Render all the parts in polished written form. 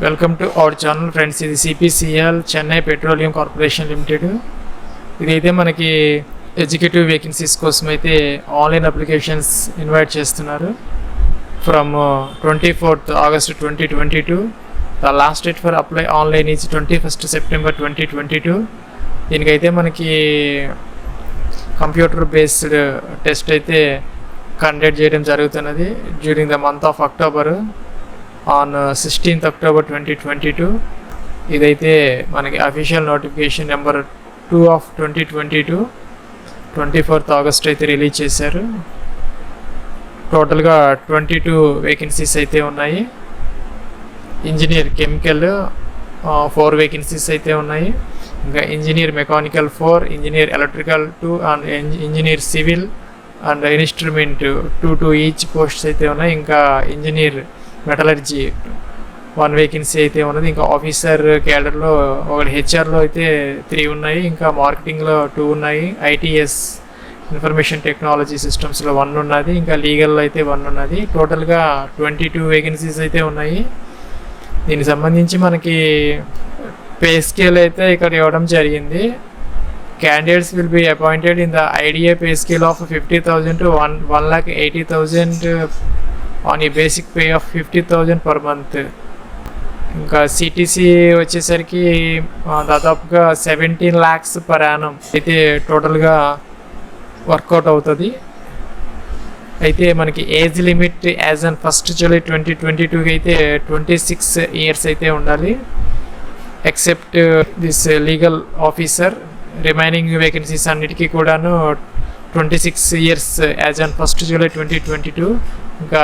Welcome to our channel friends. ఇది CPCL Chennai petroleum corporation limited. ఇదైతే మనకి ఎగ్జిక్యూటివ్ వేకెన్సీస్ కోసం అయితే ఆన్లైన్ అప్లికేషన్స్ ఇన్వైట్ చేస్తున్నారు. From 24th August 2022. The last date for apply online is 21st September 2022. దీనికైతే మనకి computer based test అయితే conduct చేయడం జరుగుతున్నది during the month of October on 16th October 2022. ఇదైతే మనకి official notification number 2 of 2022 24th August అయితే release చేశారు. టోటల్గా 22 వేకెన్సీస్ అయితే ఉన్నాయి. ఇంజనీర్ కెమికల్ 4 వేకెన్సీస్ అయితే ఉన్నాయి. ఇంకా engineer mechanical 4, engineer electrical 2 and engineer civil and instrument 2 each posts అయితే ఉన్నాయి. ఇంకా ఇంజనీర్ మెటలర్జీ 1 వేకెన్సీ అయితే ఉన్నది. ఇంకా ఆఫీసర్ క్యాడర్లో ఒకటి, హెచ్ఆర్లో అయితే 3 ఉన్నాయి. ఇంకా మార్కెటింగ్లో 2 ఉన్నాయి. ITS ఇన్ఫర్మేషన్ టెక్నాలజీ సిస్టమ్స్లో 1 ఉన్నది. ఇంకా లీగల్లో అయితే 1 ఉన్నది. టోటల్గా 22 వేకెన్సీస్ అయితే ఉన్నాయి. దీనికి సంబంధించి మనకి పే స్కేల్ అయితే ఇక్కడ ఇవ్వడం జరిగింది. Candidates will be appointed in the IDA pay scale of 50,000 to 1,80,000 on a basic pay of 50,000 per month. ఇంకా CTC వచ్చేసరికి దాదాపుగా 17 lakhs per annum అయితే టోటల్గా వర్కౌట్ అవుతుంది. అయితే మనకి age limit as an 1st July 2022 అయితే 26 years అయితే ఉండాలి. Except this legal officer, remaining vacancies అన్నిటికీ కూడాను 26 years as an 1st July 2022. ఇంకా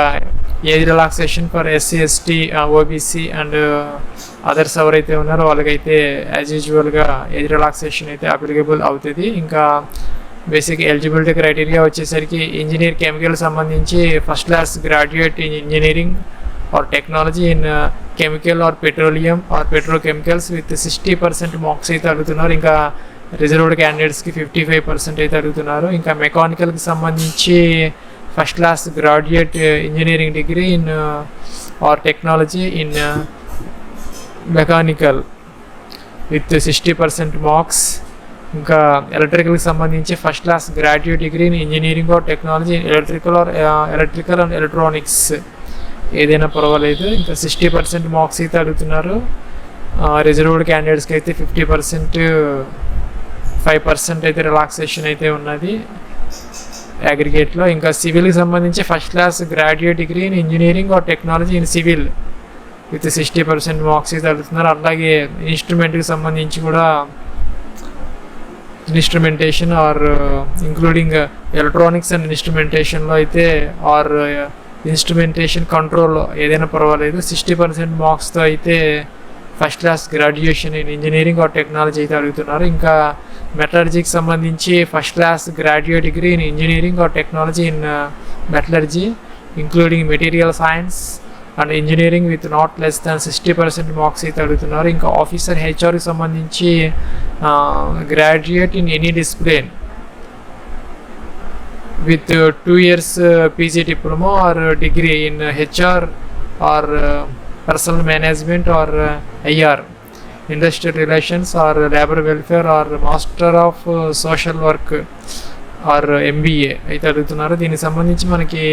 age relaxation for SC ST OBC and others ఎవరైతే ఉన్నారో వాళ్ళకైతే యాజ్ యూజువల్గా ఏజ్ రిలాక్సేషన్ అయితే అప్లికబుల్ అవుతుంది. ఇంకా బేసిక్ ఎలిజిబిలిటీ క్రైటీరియా వచ్చేసరికి ఇంజనీర్ కెమికల్ సంబంధించి first class graduate in engineering or technology in chemical or petroleum or petrochemicals with 60% marks అయితే అడుగుతున్నారు. ఇంకా రిజర్వ్డ్ క్యాండిడేట్స్కి 55% అయితే అడుగుతున్నారు. ఇంకా మెకానికల్కి సంబంధించి first class graduate engineering degree in are technology in mechanical with 60% marks. ఇంకా ఎలక్ట్రికల్కి సంబంధించి first class graduate degree in engineering or technology in electrical and electronics ఏదైనా పర్వాలేదు. ఇంకా 60% మార్క్స్ అయితే అడుగుతున్నారు. రిజర్వ్డ్ క్యాండిడేట్స్కి అయితే 50%, 5% అయితే రిలాక్సేషన్ అయితే ఉన్నది అగ్రిగేట్లో. ఇంకా సివిల్కి సంబంధించి first class graduate degree in engineering or technology in civil with 60% marks అయితే అడుగుతున్నారు. అలాగే ఇన్స్ట్రుమెంట్కి సంబంధించి కూడా instrumentation or including electronics and ఇన్స్ట్రుమెంటేషన్లో అయితే ఆర్ ఇన్స్ట్రుమెంటేషన్ కంట్రోల్ ఏదైనా పర్వాలేదు. 60% మార్క్స్తో అయితే first class graduation in engineering or technology అయితే అడుగుతున్నారు. ఇంకా మెటలర్జీకి సంబంధించి first class graduate degree in engineering or technology in metallurgy including material science and engineering with not less than 60% marks అయితే అడుగుతున్నారు. ఇంకా ఆఫీసర్ హెచ్ఆర్కి సంబంధించి graduate in any discipline with 2 years PG diploma or degree in HR or personal management or IR, industrial relations or labor welfare or master of social work or MBA అయితే అడుగుతున్నారు. దీనికి సంబంధించి మనకి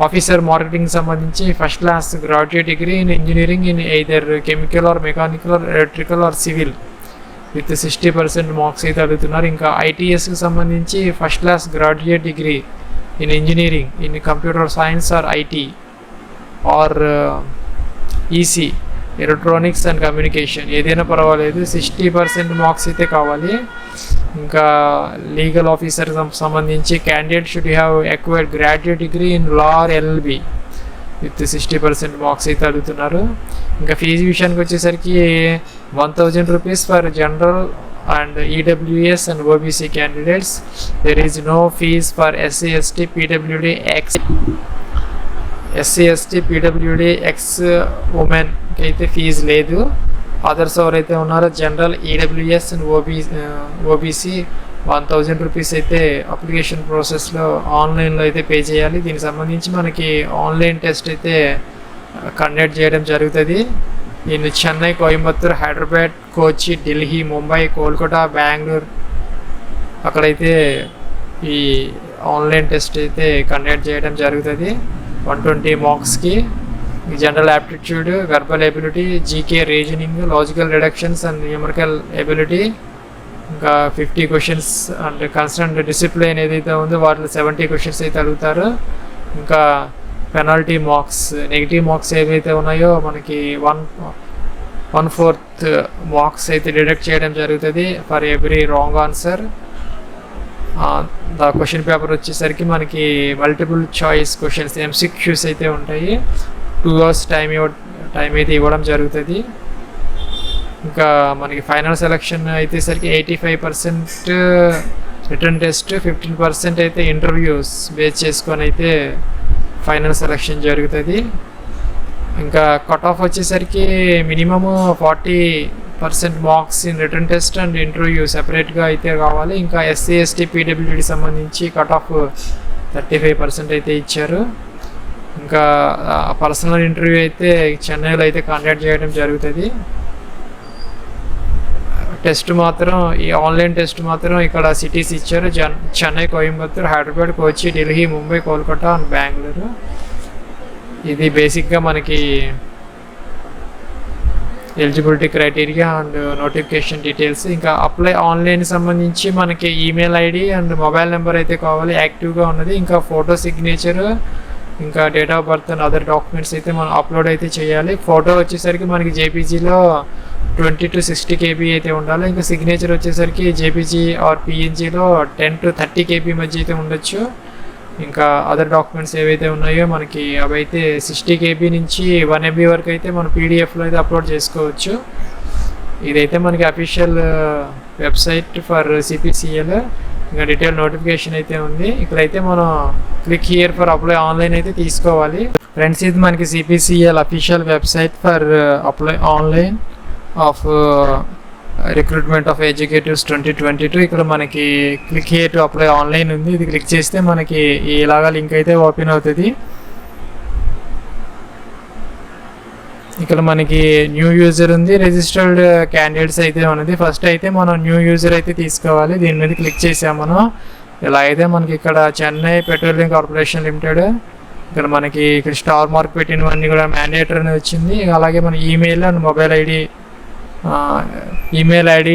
officer marketing సంబంధించి first class graduate degree in engineering in either chemical or mechanical or electrical or civil with 60% marks అయితే అడుగుతున్నారు. ఇంకా ITSకి సంబంధించి first class graduate degree in engineering in computer science or IT or EC electronics and communication ఏదైనా పర్వాలేదు. 60% marks అయితే కావాలి. ఇంకా లీగల్ ఆఫీసర్ సంబంధించి candidate should have acquired graduate degree in law or LLB with 60% marks అయితే అడుగుతున్నారు. ఇంకా fee విషయానికి వచ్చేసరికి 1,000 rupees for general and EWS and OBC candidates. There is no fee for SC ST PWD ex ఉమెన్కి అయితే fee లేదు. Others ఎవరైతే ఉన్నారో general EWS and OBC 1,000 rupees అయితే అప్లికేషన్ ప్రాసెస్లో ఆన్లైన్లో అయితే పే చేయాలి. దీనికి సంబంధించి మనకి ఆన్లైన్ టెస్ట్ అయితే కండక్ట్ చేయడం జరుగుతుంది. ఇన్ చెన్నై, కోయంబత్తూర్, హైదరాబాద్, కోచి, ఢిల్లీ, ముంబై, కోల్కతా, బెంగళూరు అక్కడైతే ఈ ఆన్లైన్ టెస్ట్ అయితే కండక్ట్ చేయడం జరుగుతుంది. 120 మార్క్స్కి general aptitude, verbal ability, GK, reasoning, logical deductions and numerical ability, ఇంకా 50 క్వశ్చన్స్ అండ్ కన్సర్న్ డిసిప్లిన్ ఏదైతే ఉందో వాటిలో 70 క్వశ్చన్స్ అయితే అడుగుతారు. ఇంకా పెనాల్టీ మార్క్స్, నెగిటివ్ మార్క్స్ ఏవైతే ఉన్నాయో మనకి 1/4 మార్క్స్ అయితే డిడక్ట్ చేయడం జరుగుతుంది for every wrong answer. The question paper వచ్చేసరికి మనకి మల్టిపుల్ చాయిస్ క్వశ్చన్స్ ఎంసీక్యూస్ అయితే ఉంటాయి. 2 hours టైం అయితే ఇవ్వడం జరుగుతుంది. ఇంకా మనకి ఫైనల్ సెలక్షన్ అయితే సరికి 85% రిటర్న్ టెస్ట్, 15% అయితే ఇంటర్వ్యూస్ బేస్ చేసుకొని అయితే ఫైనల్ సెలక్షన్ జరుగుతుంది. ఇంకా కట్ ఆఫ్ వచ్చేసరికి minimum 40% marks in return test and interview సెపరేట్గా అయితే కావాలి. ఇంకా ఎస్సీ, ఎస్టీ, పీడబ్ల్యూడీ సంబంధించి కట్ ఆఫ్ 35% అయితే ఇచ్చారు. ఇంకా పర్సనల్ ఇంటర్వ్యూ అయితే చెన్నైలో అయితే కండక్ట్ చేయడం జరుగుతుంది. టెస్ట్ మాత్రం ఈ ఆన్లైన్ టెస్ట్ మాత్రం ఇక్కడ సిటీస్ ఇచ్చారు: చెన్నై, కోయంబత్తూర్, హైదరాబాద్, కోచి, ఢిల్లీ, ముంబై, కోల్కతా అండ్ బెంగళూరు. ఇది బేసిక్గా మనకి eligibility criteria and notification details. ఇంకా అప్లై ఆన్లైన్ సంబంధించి మనకి email ID and mobile number అయితే కావాలి, యాక్టివ్గా ఉన్నది. ఇంకా ఫోటో సిగ్నేచర్, ఇంకా date of birth and other documents అయితే మనం అప్లోడ్ అయితే చేయాలి. ఫోటో వచ్చేసరికి మనకి జేపీజీలో 20 to 60 KB అయితే ఉండాలి. ఇంకా సిగ్నేచర్ వచ్చేసరికి జేపీజీ ఆర్ పిఎన్జీలో 10 to 30 KB మధ్య అయితే ఉండొచ్చు. ఇంకా అదర్ డాక్యుమెంట్స్ ఏవైతే ఉన్నాయో మనకి అవి అయితే 60 KB నుంచి 1 MB వరకు అయితే మనం పీడిఎఫ్లో అయితే అప్లోడ్ చేసుకోవచ్చు. ఇదైతే మనకి అఫీషియల్ వెబ్సైట్ ఫర్ CPCL. ఇంకా డీటెయిల్ నోటిఫికేషన్ అయితే ఉంది. ఇక్కడైతే మనం click here for apply online అయితే తీసుకోవాలి. ఫ్రెండ్స్, ఇది మనకి CPCL official website for apply online of recruitment of educators 2022. ఇక్కడ మనకి click here to apply online ఉంది. ఇది క్లిక్ చేస్తే మనకి ఇలాగా లింక్ అయితే ఓపెన్ అవుతుంది. ఇక్కడ మనకి న్యూ యూజర్ ఉంది, రిజిస్టర్డ్ క్యాండిడేట్స్ అయితే ఉన్నది. ఫస్ట్ అయితే మనం న్యూ యూజర్ అయితే తీసుకోవాలి. దీని మీద క్లిక్ చేసాము మనం. ఇలా అయితే మనకి ఇక్కడ చెన్నై పెట్రోలియం కార్పొరేషన్ లిమిటెడ్, ఇక్కడ మనకి ఇక్కడ స్టార్ మార్క్ పెట్టినవన్నీ కూడా మ్యాండేటరీ అని వచ్చింది. అలాగే మన email and mobile ID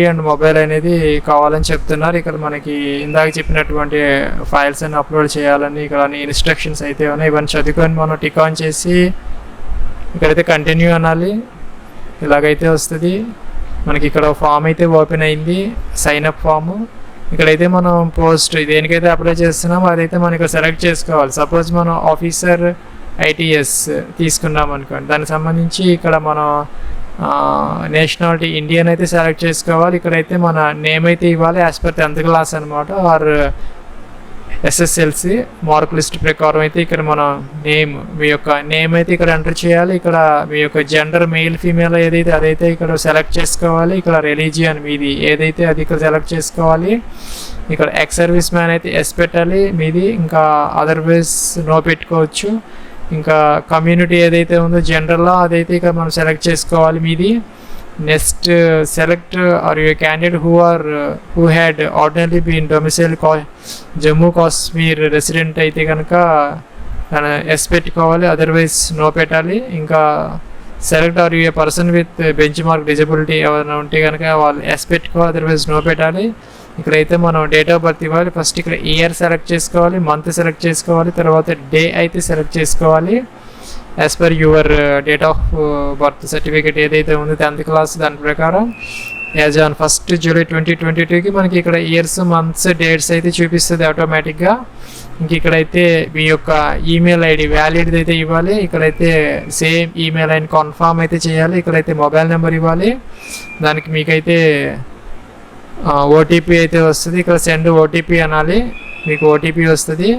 and mobile అనేది కావాలని చెప్తున్నారు. ఇక్కడ మనకి ఇందాక చెప్పినటువంటి ఫైల్స్ అన్ని అప్లోడ్ చేయాలని ఇక్కడ అన్ని ఇన్స్ట్రక్షన్స్ అయితే ఉన్నాయి. ఇవన్నీ చదువుకొని మనం టిక్ ఆన్ చేసి ఇక్కడైతే కంటిన్యూ అనాలి. ఇలాగైతే వస్తుంది మనకి. ఇక్కడ ఫామ్ అయితే ఓపెన్ అయింది, సైన్ అప్ ఫాము. ఇక్కడైతే మనం పోస్ట్ దేనికైతే అప్లై చేస్తున్నామో అదైతే మనం ఇక్కడ సెలెక్ట్ చేసుకోవాలి. సపోజ్ మనం ఆఫీసర్ ITS తీసుకున్నాం అనుకోండి, దానికి సంబంధించి ఇక్కడ మనం నేషనాలిటీ ఇండియన్ అయితే సెలెక్ట్ చేసుకోవాలి. ఇక్కడైతే మన నేమ్ అయితే ఇవ్వాలి యాజ్ పర్ 10th క్లాస్ అనమాట, ఆర్ SSLC మార్క్ లిస్ట్ ప్రకారం అయితే ఇక్కడ మన మీ యొక్క నేమ్ అయితే ఇక్కడ ఎంటర్ చేయాలి. ఇక్కడ మీ యొక్క జెండర్ మెయిల్ ఫీమేల్ ఏదైతే అదైతే ఇక్కడ సెలెక్ట్ చేసుకోవాలి. ఇక్కడ రిలీజియన్ మీది ఏదైతే అది ఇక్కడ సెలెక్ట్ చేసుకోవాలి. ఇక్కడ ఎక్స్ సర్వీస్ మ్యాన్ అయితే ఎస్ పెట్టాలి మీది, ఇంకా అదర్వైజ్ నో పెట్టుకోవచ్చు. ఇంకా కమ్యూనిటీ ఏదైతే ఉందో జనరల్లో అదైతే ఇక్కడ మనం సెలెక్ట్ చేసుకోవాలి మీది. Next select are you candidate who had ordinary been domicile Jammu Kashmir resident అయితే కనుక ఎస్ పెట్టుకోవాలి, అదర్వైజ్ నో పెట్టాలి. ఇంకా select are you a person with benchmark disability ఎవరైనా ఉంటే కనుక వాళ్ళు ఎస్ పెట్టుకోవాలి, అదర్వైజ్ నో పెట్టాలి. ఇక్కడైతే మనం డేట్ ఆఫ్ బర్త్ ఇవ్వాలి. ఫస్ట్ ఇక్కడ ఇయర్ సెలెక్ట్ చేసుకోవాలి, మంత్ సెలెక్ట్ చేసుకోవాలి, తర్వాత డే అయితే సెలెక్ట్ చేసుకోవాలి as per your date of birth certificate ఏదైతే ఉందో 10th క్లాస్ దాని ప్రకారం. యాజ్ ఆన్ 1st July 2022కి మనకి ఇక్కడ ఇయర్స్, మంత్స్, డేట్స్ అయితే చూపిస్తుంది ఆటోమేటిక్గా. ఇంక ఇక్కడైతే మీ యొక్క ఈమెయిల్ ఐడి వ్యాలిడ్ అయితే ఇవ్వాలి. ఇక్కడైతే సేమ్ ఈమెయిల్ ఐడి కన్ఫర్మ్ అయితే చేయాలి. ఇక్కడైతే మొబైల్ నెంబర్ ఇవ్వాలి. దానికి మీకైతే OTP అయితే వస్తుంది. ఇక్కడ సెండ్ OTP అనాలి, మీకు OTP వస్తుంది.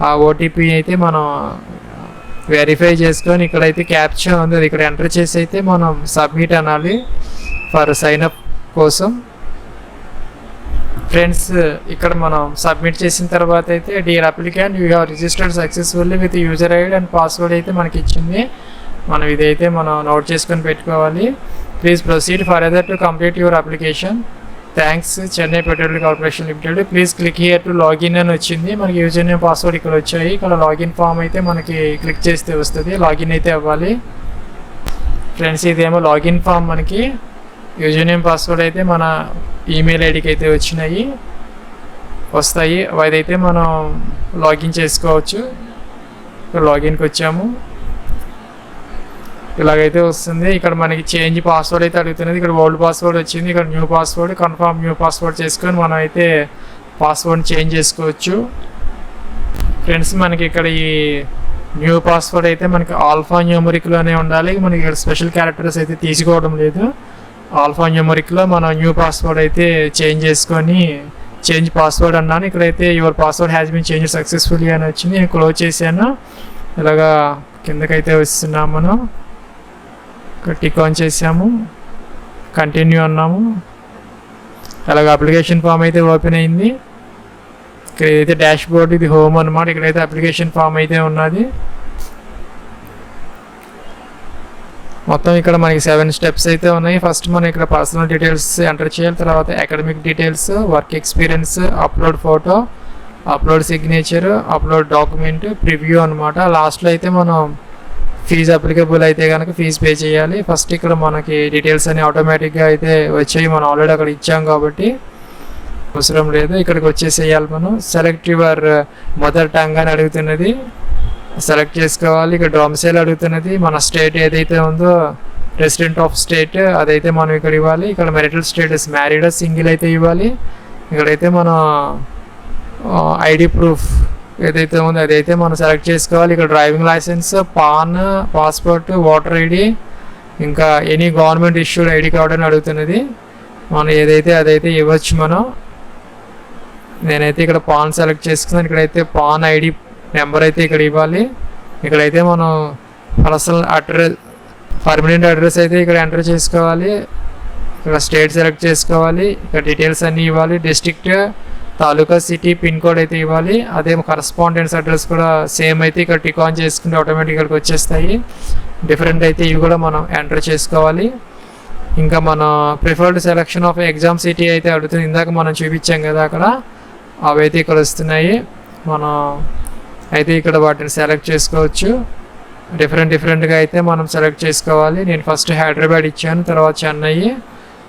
ఆ OTP అయితే మనం వెరిఫై చేసుకొని ఇక్కడైతే క్యాప్చా ఉంది అది ఇక్కడ ఎంటర్ చేసి అయితే మనం సబ్మిట్ అనాలి ఫర్ సైన్ అప్ కోసం. ఫ్రెండ్స్, ఇక్కడ మనం సబ్మిట్ చేసిన తర్వాత అయితే dear applicant you have registered successfully with user ID and password అయితే మనకి ఇచ్చింది. మనం ఇదైతే మనం నోట్ చేసుకొని పెట్టుకోవాలి. Please proceed further to complete your application. Thanks Chennai petroleum corporation limited. Please click here to login అని వచ్చింది. మనకి యూజర్ నేమ్ పాస్వర్డ్ ఇక్కడ వచ్చాయి. ఇక్కడ లాగిన్ ఫామ్ అయితే మనకి క్లిక్ చేస్తే వస్తుంది. లాగిన్ అయితే అవ్వాలి ఫ్రెండ్స్. ఇదేమో లాగిన్ ఫామ్. మనకి యూజర్ నేమ్ పాస్వర్డ్ అయితే మన ఈమెయిల్ ఐడికి అయితే వస్తాయి. అదైతే మనం లాగిన్ చేసుకోవచ్చు. ఇక్కడ లాగిన్కి వచ్చాము. ఇలాగైతే వస్తుంది. ఇక్కడ మనకి చేంజ్ పాస్వర్డ్ అయితే అడుగుతున్నది. ఇక్కడ ఓల్డ్ పాస్వర్డ్ వచ్చింది. ఇక్కడ new password, confirm new password చేసుకొని మనం అయితే పాస్వర్డ్ చేంజ్ చేసుకోవచ్చు ఫ్రెండ్స్. మనకి ఇక్కడ ఈ న్యూ పాస్వర్డ్ అయితే మనకి ఆల్ఫా న్యూమరిక్లోనే ఉండాలి. మనకి ఇక్కడ స్పెషల్ క్యారెక్టర్స్ అయితే తీసుకోవడం లేదు. ఆల్ఫా న్యూమరిక్లో మనం న్యూ పాస్వర్డ్ అయితే చేంజ్ చేసుకొని చేంజ్ పాస్వర్డ్ అన్నాను. ఇక్కడైతే your password has been change successfully అని వచ్చింది. నేను క్లోజ్ చేశాను. ఇలాగా కిందకైతే వస్తున్నాం. మనం టిక్ ఆన్ చేసాము, కంటిన్యూ అన్నాము. అలాగ అప్లికేషన్ ఫామ్ అయితే ఓపెన్ అయింది. ఇక్కడ ఏదైతే డాష్ బోర్డ్, ఇది హోమ్ అన్నమాట. ఇక్కడైతే అప్లికేషన్ ఫామ్ అయితే ఉన్నది. మొత్తం ఇక్కడ మనకి 7 స్టెప్స్ అయితే ఉన్నాయి. ఫస్ట్ మనం ఇక్కడ పర్సనల్ డీటెయిల్స్ ఎంటర్ చేయాలి. తర్వాత academic details, work experience, upload photo, upload signature, upload document, preview అనమాట. లాస్ట్లో అయితే మనం ఫీజు అప్లికబుల్ అయితే కనుక ఫీజు పే చేయాలి. ఫస్ట్ ఇక్కడ మనకి డీటెయిల్స్ అన్ని ఆటోమేటిక్గా అయితే వచ్చాయి. మనం ఆల్రెడీ అక్కడ ఇచ్చాం కాబట్టి అవసరం లేదు. ఇక్కడికి వచ్చేసేయాలి మనం. సెలెక్ట్ యువర్ మదర్ టంగ్ అని అడుగుతున్నది, సెలెక్ట్ చేసుకోవాలి. ఇక్కడ డొమిసైల్ అడుగుతున్నది. మన స్టేట్ ఏదైతే ఉందో రెసిడెంట్ ఆఫ్ స్టేట్ అదైతే మనం ఇక్కడ ఇవ్వాలి. ఇక్కడ మెరిటల్ స్టేటస్ మ్యారీడ్ సింగిల్ అయితే ఇవ్వాలి. ఇక్కడైతే మన ఐడి ప్రూఫ్ ఏదైతే ఉందో అదైతే మనం సెలెక్ట్ చేసుకోవాలి. ఇక్కడ driving licence, PAN, passport, voter ID, ఇంకా any government issued ID card అని అడుగుతున్నది. మనం ఏదైతే అదైతే ఇవ్వచ్చు మనం. నేనైతే ఇక్కడ పాన్ సెలెక్ట్ చేసుకున్నాను. ఇక్కడైతే పాన్ ఐడి నెంబర్ అయితే ఇక్కడ ఇవ్వాలి. ఇక్కడైతే మనం పర్సనల్ అడ్రస్, పర్మనెంట్ అడ్రస్ అయితే ఇక్కడ ఎంటర్ చేసుకోవాలి. ఇక్కడ స్టేట్ సెలెక్ట్ చేసుకోవాలి. ఇక్కడ డీటెయిల్స్ అన్నీ ఇవ్వాలి. డిస్ట్రిక్ట్, తాలూకా, సిటీ, పిన్ కోడ్ అయితే ఇవ్వాలి. అదే కరస్పాండెన్స్ అడ్రస్ కూడా సేమ్ అయితే ఇక్కడ టిక్ ఆన్ చేసుకుంటే ఆటోమేటిక్గా ఇక్కడికి వచ్చేస్తాయి. డిఫరెంట్ అయితే ఇవి కూడా మనం ఎంటర్ చేసుకోవాలి. ఇంకా మన preferred selection of exam city అయితే అడుగుతుంది. ఇందాక మనం చూపించాం కదా అక్కడ, అవి అయితే ఇక్కడ వస్తున్నాయి. మనం అయితే ఇక్కడ వాటిని సెలెక్ట్ చేసుకోవచ్చు. డిఫరెంట్గా అయితే మనం సెలెక్ట్ చేసుకోవాలి. నేను ఫస్ట్ హైదరాబాద్ ఇచ్చాను, తర్వాత చెన్నై,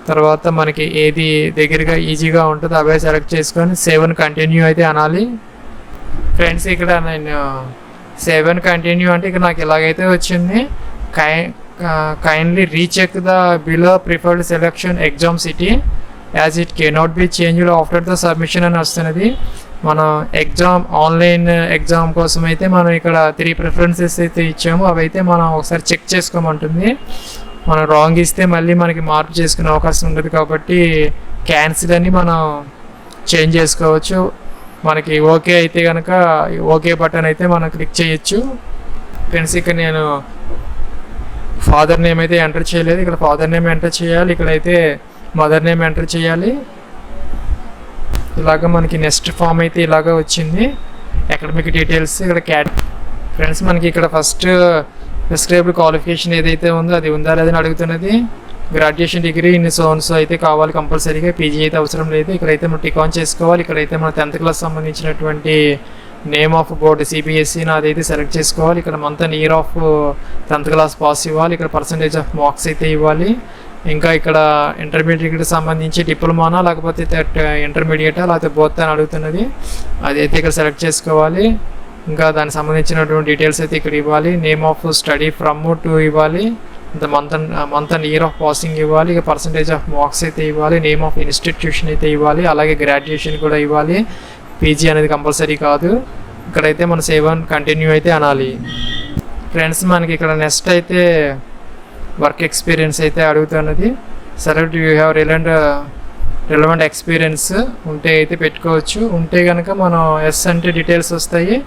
తర్వాత మనకి ఏది దగ్గరగా ఈజీగా ఉంటుందో అవే సెలెక్ట్ చేసుకొని సేవ్ అండ్ కంటిన్యూ అయితే అనాలి ఫ్రెండ్స్. ఇక్కడ నేను సేవ్ అండ్ కంటిన్యూ అంటే ఇక్కడ నాకు ఇలాగైతే వచ్చింది. Kindly recheck the below preferred selection exam city as it cannot be changed after the submission అని వస్తున్నది. మనం ఎగ్జామ్ ఆన్లైన్ ఎగ్జామ్ కోసం అయితే మనం ఇక్కడ 3 ప్రిఫరెన్సెస్ అయితే ఇచ్చాము. అవి అయితే మనం ఒకసారి చెక్ చేసుకోమంటుంది. మనం రాంగ్ ఇస్తే మళ్ళీ మనకి మార్పు చేసుకునే అవకాశం ఉంటుంది కాబట్టి క్యాన్సిల్ అని మనం చేంజ్ చేసుకోవచ్చు. మనకి ఓకే అయితే కనుక ఓకే బటన్ అయితే మనం క్లిక్ చేయొచ్చు ఫ్రెండ్స్. ఇక్కడ నేను ఫాదర్ నేమ్ అయితే ఎంటర్ చేయలేదు. ఇక్కడ ఫాదర్ నేమ్ ఎంటర్ చేయాలి. ఇక్కడైతే మదర్ నేమ్ ఎంటర్ చేయాలి. ఇలాగ మనకి నెక్స్ట్ ఫామ్ అయితే ఇలాగ వచ్చింది. అకాడమిక్ డీటెయిల్స్ ఇక్కడ ఫ్రెండ్స్ మనకి ఇక్కడ ఫస్ట్ ప్రిస్క్రైబ్డ్ క్వాలిఫికేషన్ ఏదైతే ఉందో అది ఉందా లేదని అడుగుతున్నది. గ్రాడ్యుయేషన్ డిగ్రీ ఇన్ని సోన్స్ అయితే కావాలి కంపల్సరీగా, పీజీ అయితే అవసరం లేదు. ఇక్కడైతే మనం టిక్ ఆన్ చేసుకోవాలి. ఇక్కడైతే మన 10th క్లాస్ సంబంధించినటువంటి నేమ్ ఆఫ్ బోర్డు CPSE అదైతే సెలెక్ట్ చేసుకోవాలి. ఇక్కడ month and year of 10th class pass ఇవ్వాలి. ఇక్కడ పర్సంటేజ్ ఆఫ్ మార్క్స్ అయితే ఇవ్వాలి. ఇంకా ఇక్కడ ఇంటర్మీడియట్కి సంబంధించి డిప్లొమానా లేకపోతే ఇంటర్మీడియటా లేకపోతే బోత్ అని అడుగుతున్నది. అదైతే ఇక్కడ సెలెక్ట్ చేసుకోవాలి. ఇంకా దానికి సంబంధించినటువంటి డీటెయిల్స్ అయితే ఇక్కడ ఇవ్వాలి. Name of study from to ఇవ్వాలి. Month and year of passing ఇవ్వాలి. ఇక పర్సంటేజ్ ఆఫ్ మార్క్స్ అయితే ఇవ్వాలి. నేమ్ ఆఫ్ ఇన్స్టిట్యూషన్ అయితే ఇవ్వాలి. అలాగే గ్రాడ్యుయేషన్ కూడా ఇవ్వాలి. పీజీ అనేది కంపల్సరీ కాదు. ఇక్కడైతే మన సేవ్ అండ్ కంటిన్యూ అయితే అనాలి ఫ్రెండ్స్. మనకి ఇక్కడ నెక్స్ట్ అయితే వర్క్ ఎక్స్పీరియన్స్ అయితే అడుగుతున్నది. Select you have relevant experience ఉంటే అయితే పెట్టుకోవచ్చు. ఉంటే కనుక మనం ఎస్ అంటే డీటెయిల్స్ వస్తాయి.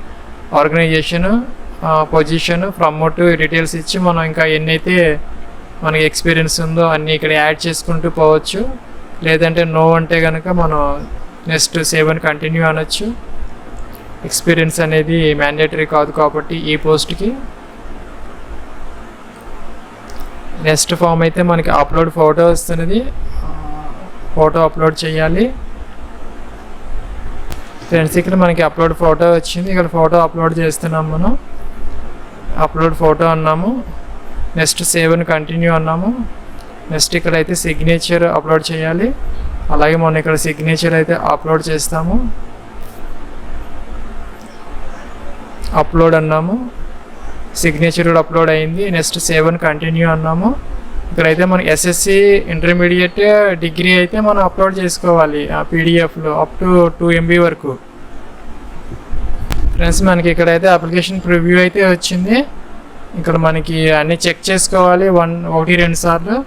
ఆర్గనైజేషన్, పొజిషన్, ప్రమోట్ డీటెయిల్స్ ఇచ్చి మనం ఇంకా ఎన్నైతే మనకి ఎక్స్పీరియన్స్ ఉందో అన్నీ ఇక్కడ యాడ్ చేసుకుంటూ పోవచ్చు. లేదంటే నో అంటే కనుక మనం నెక్స్ట్ సేవ్ అండ్ కంటిన్యూ అనొచ్చు. ఎక్స్పీరియన్స్ అనేది మ్యాండేటరీ కాదు కాబట్టి ఈ పోస్ట్కి. నెక్స్ట్ ఫామ్ అయితే మనకి అప్లోడ్ ఫోటో వస్తున్నది, ఫోటో అప్లోడ్ చేయాలి. ఫ్రెండ్స్ ఇక్కడ మనకి అప్లోడ్ ఫోటో వచ్చింది, ఇక్కడ ఫోటో అప్లోడ్ చేస్తున్నాం. మనం అప్లోడ్ ఫోటో అన్నాము. నెక్స్ట్ సేవ్ అని కంటిన్యూ అన్నాము. నెక్స్ట్ ఇక్కడ అయితే సిగ్నేచర్ అప్లోడ్ చేయాలి. అలాగే మనం ఇక్కడ సిగ్నేచర్ అయితే అప్లోడ్ చేస్తాము. అప్లోడ్ అన్నాము, సిగ్నేచర్ కూడా అప్లోడ్ అయింది. నెక్స్ట్ సేవ్ అని కంటిన్యూ అన్నాము. ఇక్కడైతే మనకి ఎస్ఎస్సి ఇంటర్మీడియట్ డిగ్రీ అయితే మనం అప్లోడ్ చేసుకోవాలి ఆ పీడిఎఫ్లో అప్ టు 2 MB వరకు. ఫ్రెండ్స్ మనకి ఇక్కడైతే అప్లికేషన్ ప్రివ్యూ అయితే వచ్చింది. ఇక్కడ మనకి అన్నీ చెక్ చేసుకోవాలి 1-2 సార్లు.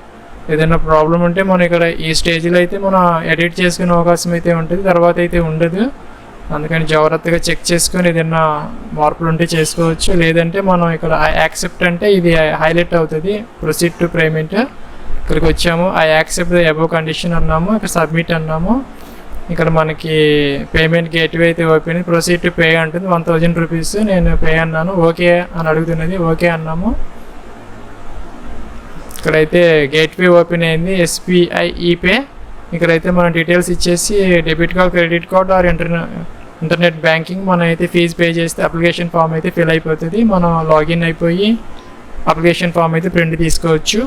ఏదైనా ప్రాబ్లం ఉంటే మనం ఇక్కడ ఈ స్టేజ్లో అయితే మనం ఎడిట్ చేసుకునే అవకాశం అయితే ఉంటుంది, తర్వాత అయితే ఉండదు. అందుకని జాగ్రత్తగా చెక్ చేసుకొని ఏదైనా మార్పులు ఉంటే చేసుకోవచ్చు. లేదంటే మనం ఇక్కడ యాక్సెప్ట్ అంటే ఇది హైలైట్ అవుతుంది, ప్రొసీడ్ టు పేమెంట్. ఇక్కడికి వచ్చాము, I accept the above condition అన్నాము, ఇక్కడ సబ్మిట్ అన్నాము. ఇక్కడ మనకి పేమెంట్ గేట్వే అయితే ఓపెన్, ప్రొసీడ్ టు పే అంటుంది. 1000 రూపీస్ నేను పే అన్నాను. ఓకే అని అడుగుతున్నది, ఓకే అన్నాము. ఇక్కడైతే గేట్వే ఓపెన్ అయింది, SBI ఈపే. ఇక్కడైతే మన డీటెయిల్స్ ఇచ్చేసి debit card, credit card or internet banking మనం అయితే ఫీజు పే చేస్తే అప్లికేషన్ ఫామ్ అయితే ఫిల్ అయిపోతుంది. మనం లాగిన్ అయిపోయి అప్లికేషన్ ఫామ్ అయితే ప్రింట్ తీసుకోవచ్చు.